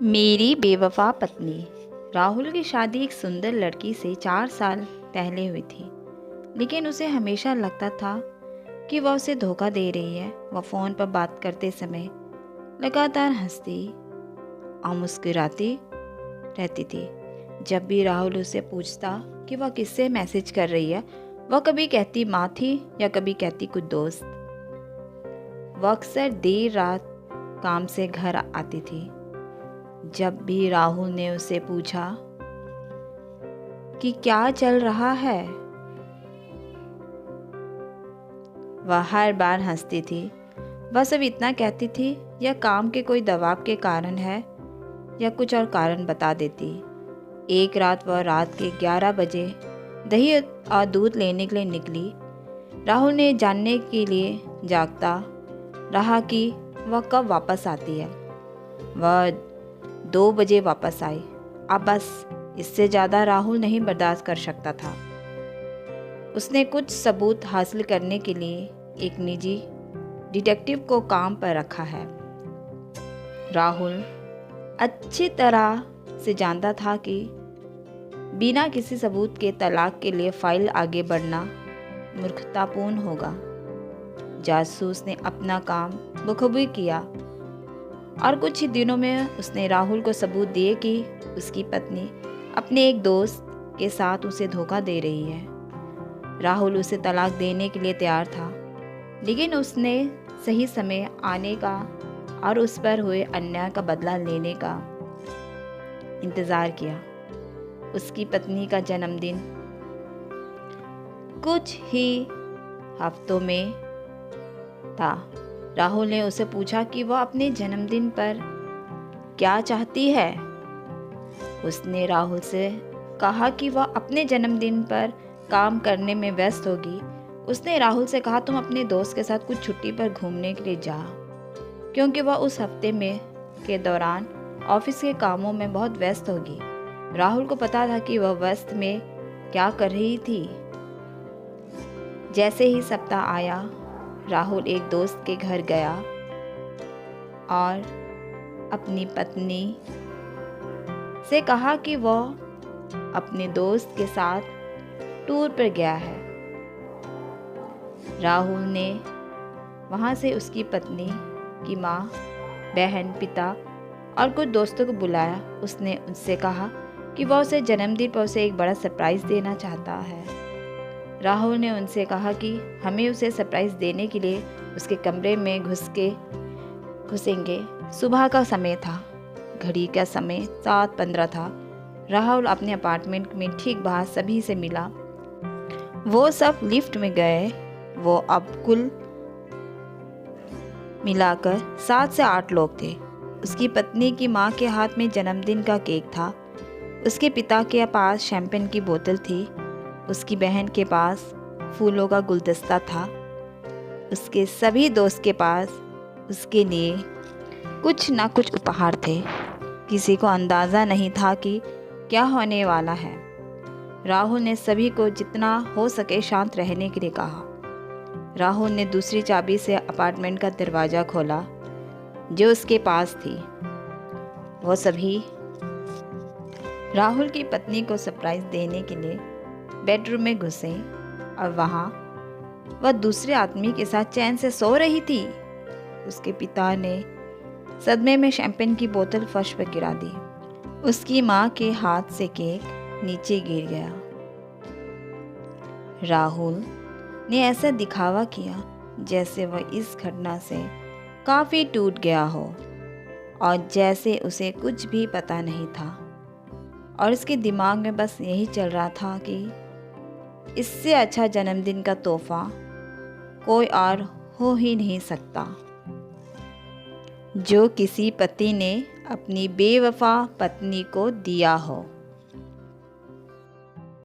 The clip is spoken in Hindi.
मेरी बेवफा पत्नी। राहुल की शादी एक सुंदर लड़की से 4 साल पहले हुई थी, लेकिन उसे हमेशा लगता था कि वह उसे धोखा दे रही है। वह फ़ोन पर बात करते समय लगातार हंसती और मुस्कुराती रहती थी। जब भी राहुल उससे पूछता कि वह किससे मैसेज कर रही है, वह कभी कहती माँ थी या कभी कहती कुछ दोस्त। वह अक्सर देर रात काम से घर आती थी। जब भी राहुल ने उसे पूछा कि क्या चल रहा है, वह हर बार हंसती थी। वह सब इतना कहती थी या काम के कोई दबाव के कारण है या कुछ और कारण बता देती। एक रात वह रात के 11 बजे दही और दूध लेने के लिए निकली। राहुल ने जानने के लिए जागता रहा कि वह कब वापस आती है। वह 2 बजे वापस आई। अब बस इससे ज़्यादा राहुल नहीं बर्दाश्त कर सकता था। उसने कुछ सबूत हासिल करने के लिए एक निजी डिटेक्टिव को काम पर रखा है। राहुल अच्छी तरह से जानता था कि बिना किसी सबूत के तलाक के लिए फाइल आगे बढ़ना मूर्खतापूर्ण होगा। जासूस ने अपना काम बखूबी किया और कुछ ही दिनों में उसने राहुल को सबूत दिए कि उसकी पत्नी अपने एक दोस्त के साथ उसे धोखा दे रही है। राहुल उसे तलाक देने के लिए तैयार था, लेकिन उसने सही समय आने का और उस पर हुए अन्याय का बदला लेने का इंतज़ार किया। उसकी पत्नी का जन्मदिन कुछ ही हफ्तों में था। राहुल ने उसे पूछा कि वह अपने जन्मदिन पर क्या चाहती है। उसने राहुल से कहा कि वह अपने जन्मदिन पर काम करने में व्यस्त होगी। उसने राहुल से कहा तुम अपने दोस्त के साथ कुछ छुट्टी पर घूमने के लिए जा, क्योंकि वह उस हफ्ते में के दौरान ऑफिस के कामों में बहुत व्यस्त होगी। राहुल को पता था कि वह व्यस्त में क्या कर रही थी। जैसे ही सप्ताह आया, राहुल एक दोस्त के घर गया और अपनी पत्नी से कहा कि वह अपने दोस्त के साथ टूर पर गया है। राहुल ने वहां से उसकी पत्नी की माँ, बहन, पिता और कुछ दोस्तों को बुलाया। उसने उनसे कहा कि वह उसे जन्मदिन पर उसे एक बड़ा सरप्राइज़ देना चाहता है। राहुल ने उनसे कहा कि हमें उसे सरप्राइज़ देने के लिए उसके कमरे में घुसेंगे। सुबह का समय था। घड़ी का समय 7:15 था। राहुल अपने अपार्टमेंट में ठीक बाहर सभी से मिला। वो सब लिफ्ट में गए। वो अब कुल मिलाकर 7 से 8 लोग थे। उसकी पत्नी की माँ के हाथ में जन्मदिन का केक था। उसके पिता के पास शैंपेन की बोतल थी। उसकी बहन के पास फूलों का गुलदस्ता था। उसके सभी दोस्त के पास उसके लिए कुछ ना कुछ उपहार थे। किसी को अंदाज़ा नहीं था कि क्या होने वाला है। राहुल ने सभी को जितना हो सके शांत रहने के लिए कहा। राहुल ने दूसरी चाबी से अपार्टमेंट का दरवाज़ा खोला जो उसके पास थी। वो सभी राहुल की पत्नी को सरप्राइज़ देने के लिए बेडरूम में घुसे और वहाँ वह दूसरे आदमी के साथ चैन से सो रही थी। उसके पिता ने सदमे में शैंपेन की बोतल फर्श पर गिरा दी। उसकी माँ के हाथ से केक नीचे गिर गया। राहुल ने ऐसा दिखावा किया जैसे वह इस घटना से काफ़ी टूट गया हो और जैसे उसे कुछ भी पता नहीं था, और उसके दिमाग में बस यही चल रहा था कि इससे अच्छा जन्मदिन का तोहफा कोई और हो ही नहीं सकता जो किसी पति ने अपनी बेवफा पत्नी को दिया हो।